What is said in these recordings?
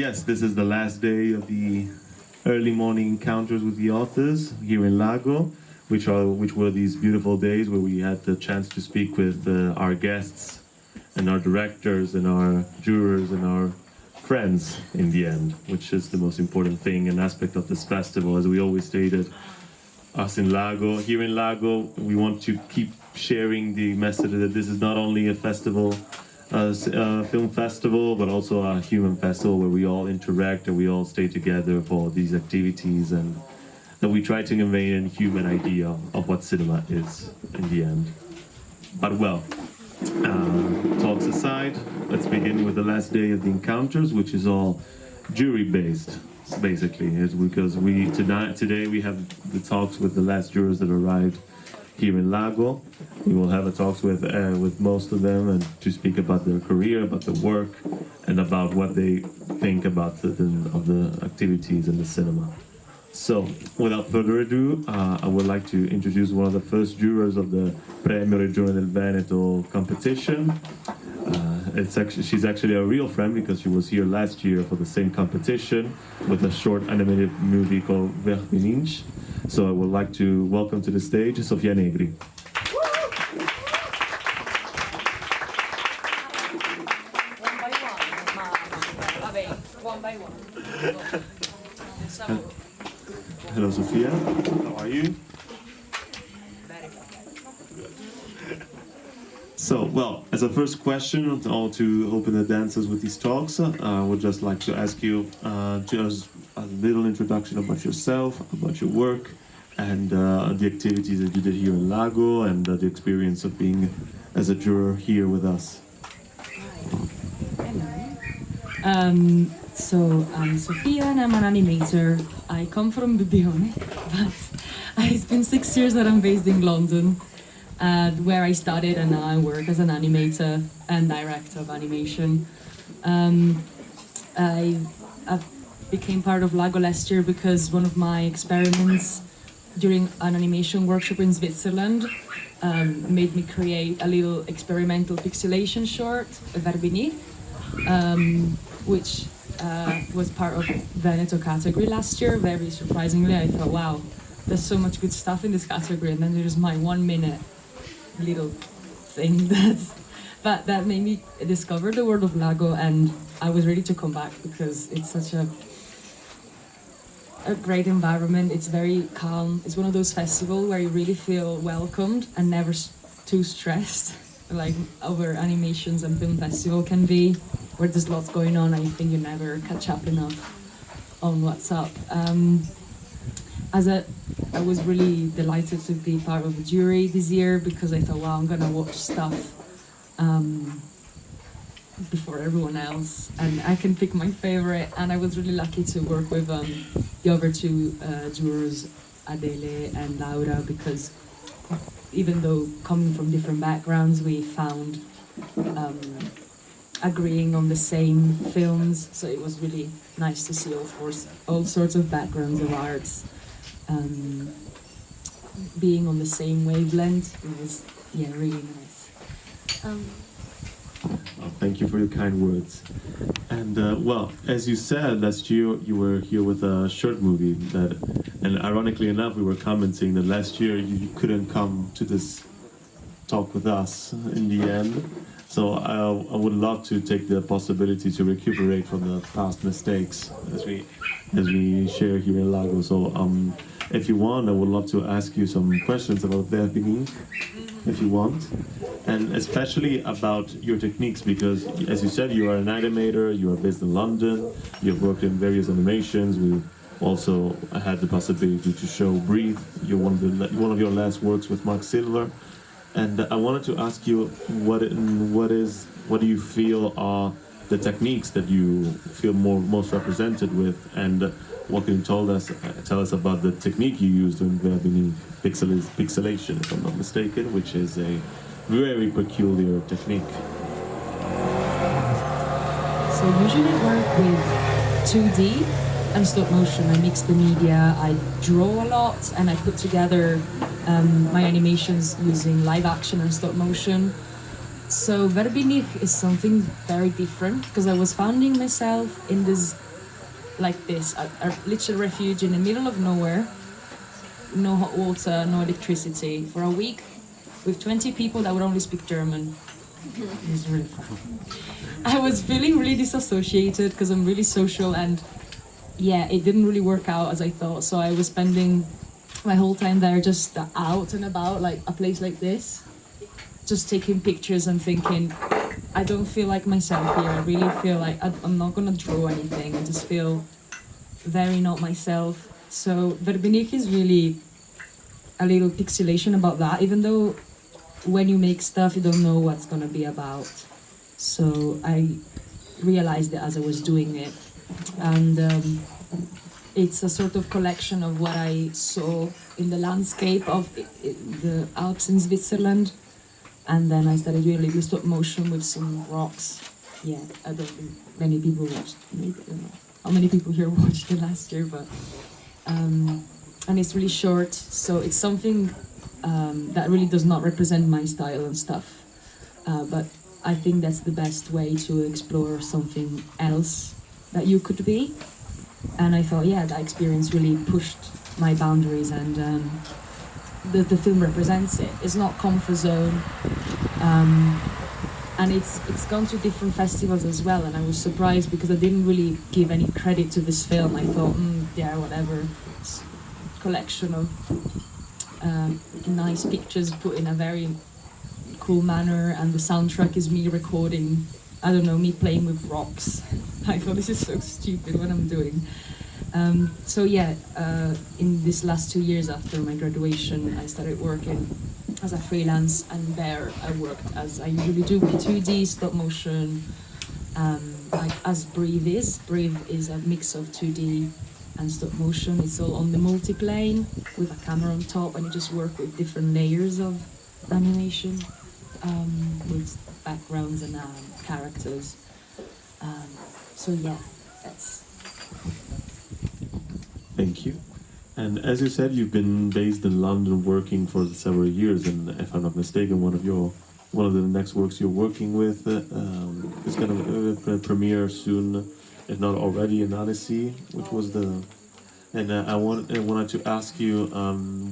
yes, this is the last day of the early morning encounters with the authors here in Lago, which were these beautiful days where we had the chance to speak with our guests and our directors and our jurors and our friends in the end, which is the most important thing and aspect of this festival. As we always stated, us in Lago, here in Lago, we want to keep sharing the message that this is not only a festival, a film festival, but also a human festival where we all interact and we all stay together for these activities, and that we try to convey a human idea of what cinema is in the end. But well, talks aside, let's begin with the last day of the encounters, which is all jury-based, basically. It's because today we have the talks with the last jurors that arrived here in Lago. We will have a talks with most of them and to speak about their career, about the work, and about what they think about the activities in the cinema. So, without further ado, I would like to introduce one of the first jurors of the Premio Regione del Veneto competition. She's actually a real friend because she was here last year for the same competition with a short animated movie called Verbininch. So I would like to welcome to the stage Sofia Negri. One by one. Hello, Sofia. How are you? So, well, as a first question, to open the dances with these talks, I would just like to ask you just a little introduction about yourself, about your work, and the activities that you did here in Lago, and the experience of being as a juror here with us. Hello. So I'm Sofia and I'm an animator. I come from Bibione, but it's been 6 years that I'm based in London, where I studied and now I work as an animator and director of animation. I became part of Lago last year because one of my experiments during an animation workshop in Switzerland made me create a little experimental pixelation short, Verbini, which was part of Veneto category last year. Very surprisingly, I thought, wow, there's so much good stuff in this category, and then there's my 1 minute little thing that made me discover the world of Lago, and I was ready to come back because it's such a great environment. It's very calm. It's one of those festivals where you really feel welcomed and never too stressed, like our animations and film festival can be, where there's lots going on and you think you never catch up enough on what's up. I was really delighted to be part of the jury this year because I thought, wow, I'm gonna watch stuff before everyone else, and I can pick my favorite. And I was really lucky to work with the other two jurors, Adele and Laura, because even though coming from different backgrounds, we found agreeing on the same films. So it was really nice to see all sorts of backgrounds of arts being on the same wavelength. It was, yeah, really nice. Thank you for your kind words. And well, as you said, last year you were here with a short movie and ironically enough, we were commenting that last year you couldn't come to this talk with us in the end. So I would love to take the possibility to recuperate from the past mistakes as we share here in Lago. So if you want, I would love to ask you some questions about Verbini, if you want, and especially about your techniques, because as you said, you are an animator, you are based in London, you have worked in various animations. We also had the possibility to show Breathe, one of your last works with Mark Silver. And I wanted to ask you, what do you feel are the techniques that you feel most represented with, and what can you tell us about the technique you used in Verbini pixelation, if I'm not mistaken, which is a very peculiar technique. So usually I work with 2D and stop motion. I mix the media, I draw a lot, and I put together my animations using live action and stop motion. So Verbini is something very different because I was finding myself in this like this, a literal refuge in the middle of nowhere, no hot water, no electricity, for a week with 20 people that would only speak German. It was really fun. I was feeling really disassociated because I'm really social, and yeah, it didn't really work out as I thought. So I was spending my whole time there just out and about, like a place like this, just taking pictures and thinking, I don't feel like myself here. I really feel like I'm not gonna draw anything. I just feel very not myself. So Verbenik is really a little pixelation about that, even though when you make stuff, you don't know what's gonna be about. So I realized it as I was doing it. And it's a sort of collection of what I saw in the landscape of the Alps in Switzerland. And then I started doing a little stop motion with some rocks. Yeah, I don't think many people watched, maybe, I don't know how many people here watched it last year, but and it's really short, so it's something that really does not represent my style and stuff. But I think that's the best way to explore something else that you could be. And I thought, yeah, that experience really pushed my boundaries, and the film represents it. It's not comfort zone, and it's gone to different festivals as well. And I was surprised because I didn't really give any credit to this film. I thought, yeah, whatever, it's a collection of nice pictures put in a very cool manner, and the soundtrack is me recording, I don't know, me playing with rocks. I thought, this is so stupid what I'm doing. So yeah, in these last 2 years after my graduation, I started working as a freelance, and there I worked as I usually do with 2D, stop motion, like as Breathe is. Breathe is a mix of 2D and stop motion. It's all on the multiplane with a camera on top, and you just work with different layers of animation, with backgrounds and characters. So yeah, that's... Thank you. And as you said, you've been based in London working for several years, and if I'm not mistaken, one of the next works you're working with is going to premiere soon, if not already, in Annecy, which was the... And I wanted to ask you,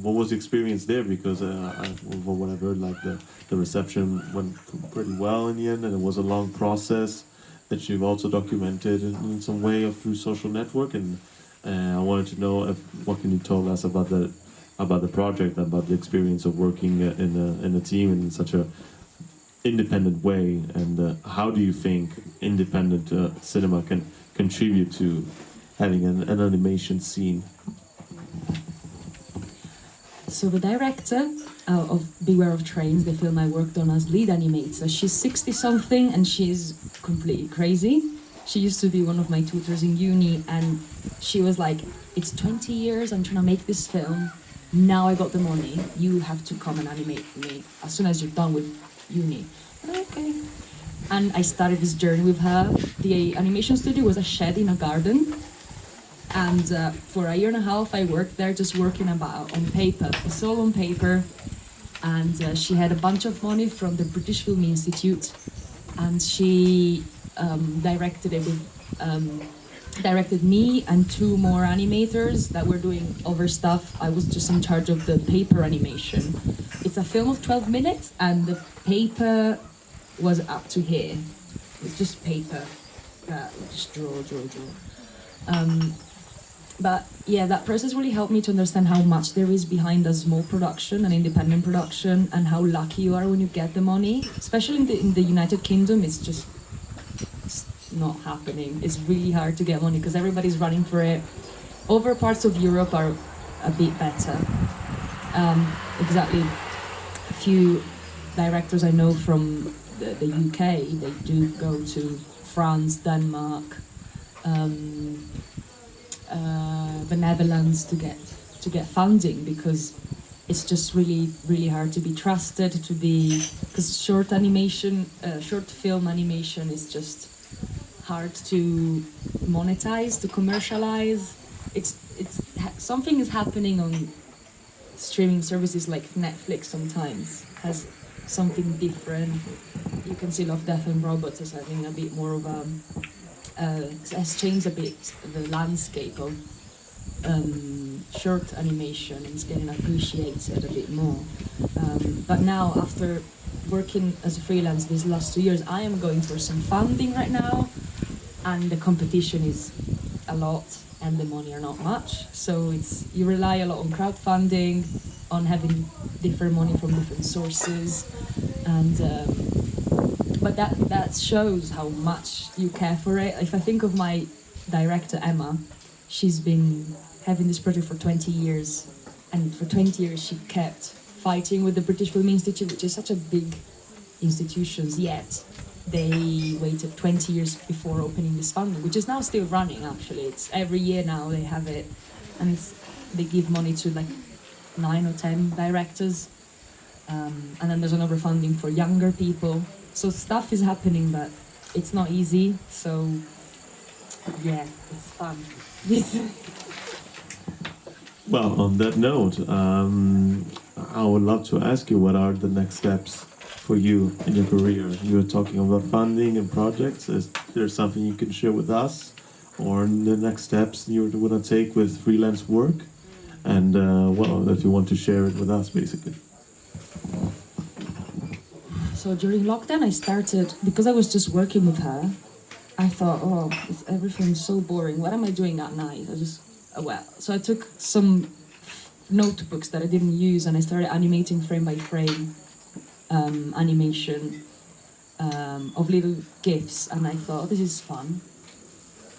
what was the experience there? Because from what I've heard, like the reception went pretty well in the end, and it was a long process that you've also documented in some way through social network. And I wanted to know what can you tell us about the project, about the experience of working in a team in such a independent way, and how do you think independent cinema can contribute to having an animation scene? So the director of Beware of Trains, the film I worked on as lead animator, she's 60-something and she's completely crazy. She used to be one of my tutors in uni, and she was like, it's 20 years, I'm trying to make this film. Now I got the money, you have to come and animate me as soon as you're done with uni. Okay. And I started this journey with her. The animation studio was a shed in a garden. And for a year and a half, I worked there just working about on paper. It's all on paper. And she had a bunch of money from the British Film Institute. And she directed it with, directed me and 2 more animators that were doing other stuff. I was just in charge of the paper animation. It's a film of 12 minutes, and the paper was up to here. It's just paper. Just draw. But yeah, that process really helped me to understand how much there is behind a small production, an independent production, and how lucky you are when you get the money. Especially in the United Kingdom, it's not happening. It's really hard to get money because everybody's running for it. Other parts of Europe are a bit better. Exactly. A few directors I know from the UK, they do go to France, Denmark, the Netherlands to get funding, because it's just really hard to be trusted, because short film animation is just hard to monetize, to commercialize. Something is happening on streaming services like Netflix sometimes, has something different. You can see Love, Death and Robots as having a bit more of a has changed a bit the landscape of short animation, and it's getting appreciated a bit more. But now, after working as a freelance these last 2 years, I am going for some funding right now, and the competition is a lot, and the money are not much. So you rely a lot on crowdfunding, on having different money from different sources, and but that shows how much you care for it. If I think of my director Emma, she's been having this project for 20 years, and for 20 years she kept fighting with the British Film Institute, which is such a big institution, yet they waited 20 years before opening this funding, which is now still running. Actually, it's every year now they have it, and they give money to like 9 or 10 directors, and then there's another funding for younger people. So stuff is happening, but it's not easy. So yeah, it's fun. Well, on that note, I would love to ask you, what are the next steps for you in your career? You were talking about funding and projects. Is there something you can share with us, or the next steps you're going to take with freelance work? And well, if you want to share it with us, basically. So during lockdown, I started, because I was just working with her, I thought, oh, everything's so boring. What am I doing at night? So I took some notebooks that I didn't use, and I started animating frame by frame animation of little GIFs, and I thought, this is fun,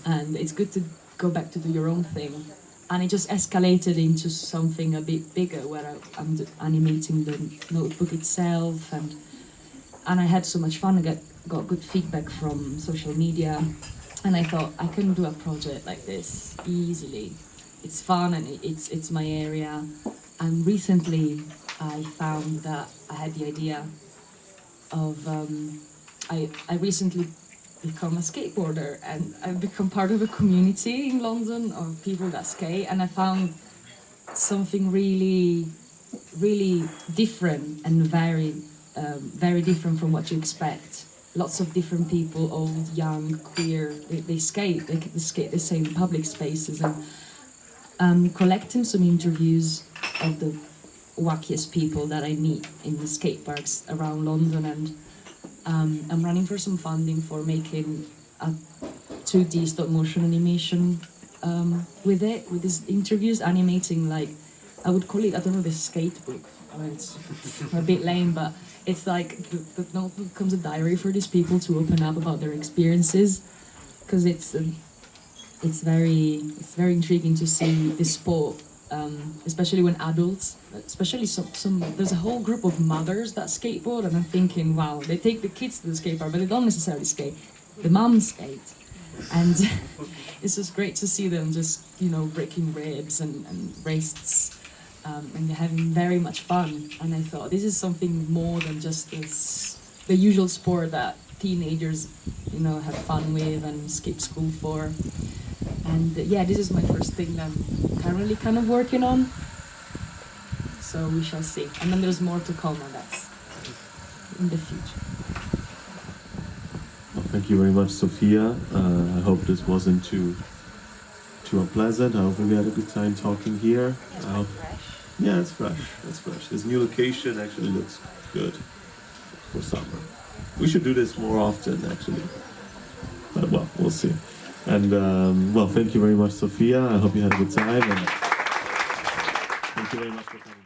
and it's good to go back to do your own thing. And it just escalated into something a bit bigger, where I'm animating the notebook itself, and I had so much fun. I got good feedback from social media, and I thought, I can do a project like this easily. It's fun, and it's my area. And recently I found that I had the idea of I recently become a skateboarder, and I've become part of a community in London of people that skate, and I found something really, really different, and very different from what you expect. Lots of different people, old, young, queer, they skate the same public spaces, and I'm collecting some interviews of the wackiest people that I meet in the skate parks around London, and I'm running for some funding for making a 2D stop motion animation with these interviews, animating, like, I would call it, I don't know, the skate book. I mean, it's a bit lame, but it's like the notebook becomes a diary for these people to open up about their experiences, because it's very intriguing to see this sport, especially when adults, especially some there's a whole group of mothers that skateboard, and I'm thinking, wow, they take the kids to the skate park, but they don't necessarily skate. The moms skate, and it's just great to see them just, breaking ribs and wrists. And they're having very much fun, and I thought, this is something more than just the usual sport that teenagers, have fun with and skip school for. And yeah, this is my first thing that I'm currently kind of working on, so we shall see. And then there's more to come, and that's in the future. Well, thank you very much, Sofia. I hope this wasn't too unpleasant. I hope we had a good time talking here. Yeah, it's fresh. It's fresh. This new location actually looks good for summer. We should do this more often, actually. But well, we'll see. And well, thank you very much, Sofia. I hope you had a good time. And thank you very much for coming.